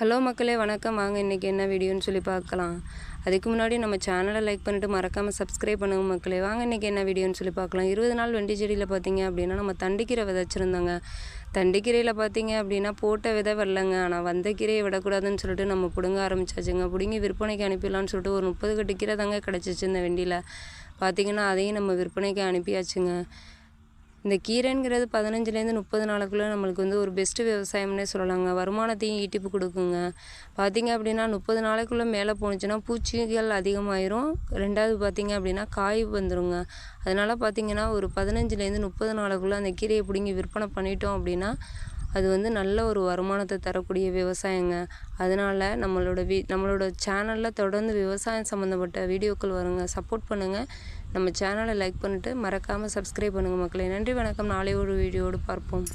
Hello மக்களே வணக்கம். வாங்க இன்றைக்கி என்ன வீடியோன்னு சொல்லி பார்க்கலாம். அதுக்கு முன்னாடி நம்ம சேனலை லைக் பண்ணிவிட்டு மறக்காமல் சப்ஸ்கிரைப் பண்ணுங்க மக்களே. வாங்க இன்றைக்கி என்ன வீடியோன்னு சொல்லி பார்க்கலாம். 20 நாள் வெண்டி செடியில் பார்த்தீங்க அப்படின்னா நம்ம தண்டிக்கீரை விதைச்சிருந்தோங்க. தண்டிக்கீரையில் பார்த்தீங்க அப்படின்னா போட்ட விதை வரலங்க. ஆனால் வந்த கீரையை விடக்கூடாதுன்னு சொல்லிட்டு நம்ம பிடுங்க ஆரம்பிச்சாச்சுங்க. பிடுங்கி விற்பனைக்கு அனுப்பிடலான்னு சொல்லிட்டு ஒரு 30 கட்டு கீரை தாங்க கிடச்சிச்சு இந்த வெண்டியில். பார்த்திங்கன்னா அதையும் நம்ம விற்பனைக்கு அனுப்பியாச்சுங்க. இந்த கீரைங்கிறது 15லேருந்து 30 நாளுக்குள்ளே நம்மளுக்கு ஒரு பெஸ்ட்டு விவசாயம்னே சொல்லலாங்க. வருமானத்தையும் ஈட்டிப்பு கொடுக்குங்க. பார்த்திங்க அப்படின்னா 30 நாளைக்குள்ளே மேலே போணுச்சுன்னா பூச்சிகள் அதிகமாயிரும். ரெண்டாவது பார்த்திங்க அப்படின்னா காய் வந்துடுங்க. அதனால் பார்த்திங்கன்னா ஒரு 15லேருந்து 30 நாளுக்குள்ளே அந்த கீரையை பிடுங்கி விற்பனை பண்ணிட்டோம் அப்படின்னா அது நல்ல ஒரு வருமானத்தை தரக்கூடிய விவசாயங்க. அதனால் நம்மளோட சேனலில் தொடர்ந்து விவசாயம் சம்மந்தப்பட்ட வீடியோக்கள் வருங்க. சப்போர்ட் பண்ணுங்கள். நம்ம சேனலை லைக் பண்ணிவிட்டு மறக்காமல் சப்ஸ்கிரைப் பண்ணுங்கள் மக்களே. நன்றி வணக்கம். நாளை ஒரு வீடியோடு பார்ப்போம்.